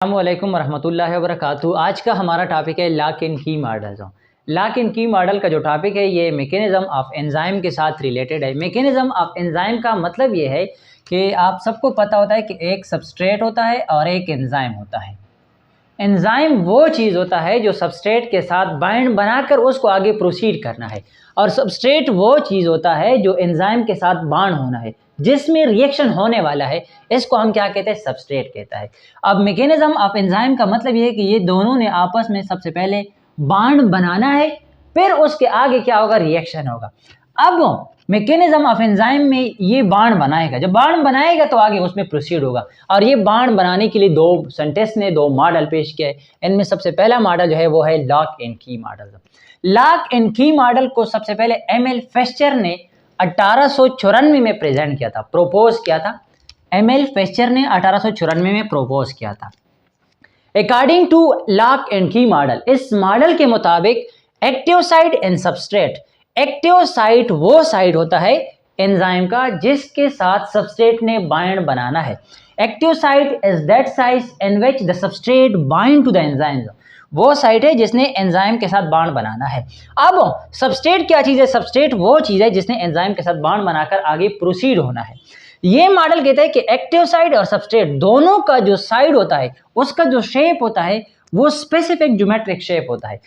अस्सलामुअलैकुम वरहमतुल्लाहि वबरकातुहू। आज का हमारा टॉपिक है लॉक एंड की मॉडल। लॉक एंड की मॉडल का जो टॉपिक है ये मैकेनिज्म ऑफ एंजाइम के साथ रिलेटेड है। मैकेनिज्म ऑफ एंजाइम का मतलब ये है कि आप सबको पता होता है कि एक सबस्ट्रेट होता है और एक एंजाइम होता है। एंजाइम वो चीज़ होता है जो सबस्ट्रेट के साथ बाइंड बनाकर उसको आगे प्रोसीड करना है, और सबस्ट्रेट वो चीज़ होता है जो एंजाइम के साथ बाइंड होना है, जिसमें रिएक्शन होने वाला है। इसको हम क्या कहते हैं? सबस्ट्रेट कहता है। अब मैकेनिज्म ऑफ एंजाइम का मतलब ये है कि ये दोनों ने आपस में सबसे पहले बाइंड बनाना है, फिर उसके आगे क्या होगा? रिएक्शन होगा। अब मैकेनिज्म ऑफ एंजाइम में ये बाण बनाएगा, जब बाण बनाएगा तो आगे उसमें प्रोसीड होगा। और ये बाण बनाने के लिए दो साइंटिस्ट ने दो मॉडल पेश किए। इनमें सबसे पहला मॉडल जो है वो है लॉक एंड की मॉडल। लॉक एंड की मॉडल को सबसे पहले एमएल फेस्चर ने 1894 में प्रेजेंट किया था, प्रोपोज किया था। एमएल फेस्चर ने 1894 में प्रोपोज किया था। अकॉर्डिंग टू लॉक एंड की मॉडल, इस मॉडल के मुताबिक active site and substrate, active site वो साइट होता है एंजाइम का जिसके साथ सबस्ट्रेट ने बाइंड बनाना है। Active site is that site in which the substrate bind to the enzyme, वो साइट है जिसने एंजाइम के साथ बाइंड बनाना है। अब सबस्ट्रेट क्या चीज़ है? सबस्ट्रेट वो चीज़ है जिसने एंजाइम के साथ बाइंड बनाकर आगे प्रोसीड होना है। ये मॉडल कहता है कि एक्टिव साइड और सबस्ट्रेट दोनों का जो साइड होता है उसका जो शेप होता है वो स्पेसिफिक ज्योमेट्रिक शेप होता है।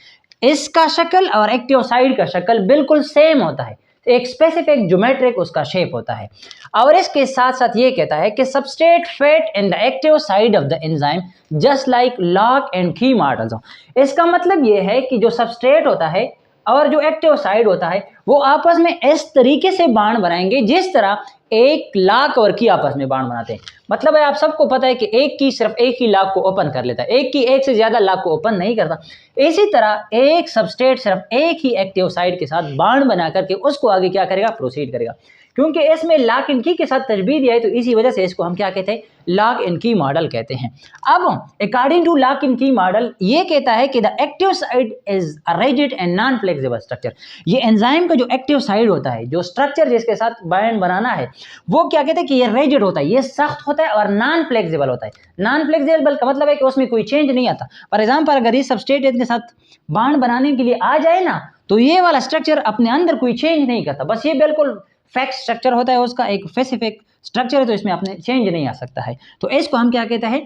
इसका शक्ल और एक्टिव साइड का शक्ल बिल्कुल सेम होता है, एक स्पेसिफिक ज्योमेट्रिक उसका शेप होता है। और इसके साथ साथ ये कहता है कि substrate fit in the active side of the enzyme just like lock and की मॉडल्स। इसका मतलब ये है कि जो सबस्ट्रेट होता है और जो एक्टिव साइड होता है वो आपस में इस तरीके से बाण बनाएंगे जिस तरह एक लॉक और की आपस में बाण बनाते हैं। मतलब है, आप सबको पता है कि एक की सिर्फ एक ही लॉक को ओपन कर लेता है, एक की एक से ज्यादा लॉक को ओपन नहीं करता। इसी तरह एक सबस्ट्रेट सिर्फ एक ही एक्टिव साइड के साथ बाण बना करके उसको आगे क्या करेगा? प्रोसीड करेगा। क्योंकि इसमें लॉक एंड की के साथ तशबीह दिया है तो इसी वजह से इसको हम क्या कहते हैं? लॉक एंड की मॉडल कहते हैं। अब अकॉर्डिंग टू लॉक एंड की मॉडल ये कहता है कि the active side is a rigid and non flexible structure. ये एंजाइम का जो एक्टिव साइड होता है, जो स्ट्रक्चर जिसके साथ बाइंड बनाना है, वो क्या कहते हैं कि ये रिजिड होता है, ये सख्त होता है और नॉन फ्लेक्सिबल होता है। नॉन फ्लेक्सिबल का मतलब है कि उसमें कोई चेंज नहीं आता। फॉर एग्जाम्पल, अगर ये सबस्ट्रेट इनके साथ बाइंड बनाने के लिए आ जाए ना, तो ये वाला स्ट्रक्चर अपने अंदर कोई चेंज नहीं करता, बस ये बिल्कुल फैक्ट स्ट्रक्चर होता है, उसका एक स्पेसिफिक स्ट्रक्चर है, तो इसमें अपने चेंज नहीं आ सकता है। तो इसको हम क्या कहते हैं?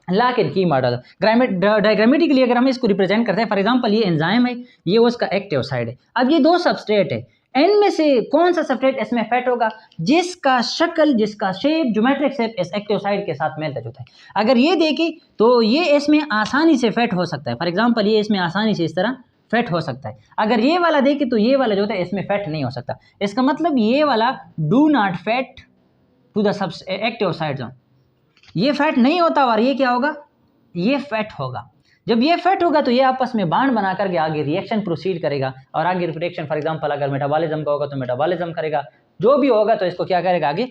लॉक एंड की मॉडल। डायग्रामेटिकली अगर हम इसको रिप्रेजेंट करते हैं, फॉर एग्जांपल ये एंजाइम है, ये उसका एक्टिव साइड है। अब ये दो सबस्ट्रेट है, इनमें से कौन सा सबस्ट्रेट इसमें फिट होगा? जिसका शक्ल, जिसका शेप, ज्योमेट्रिक शेप इस एक्टिव साइड के साथ मेल होता है। अगर ये देखें तो ये इसमें आसानी से फिट हो सकता है। फॉर एग्जांपल ये इसमें आसानी से इस तरह फिट हो सकता है। अगर ये वाला देखें तो ये वाला जो होता है इसमें फिट नहीं हो सकता। इसका मतलब ये वाला do not fit to the active side zone, ये फिट नहीं होता। और ये क्या होगा? ये फिट होगा। जब ये फिट होगा तो ये आपस में बांड बना करके आगे रिएक्शन प्रोसीड करेगा, और आगे रिएक्शन फॉर एग्जांपल अगर मेटाबॉलिज्म का होगा तो मेटाबॉलिज्म करेगा, जो भी होगा तो इसको क्या करेगा? आगे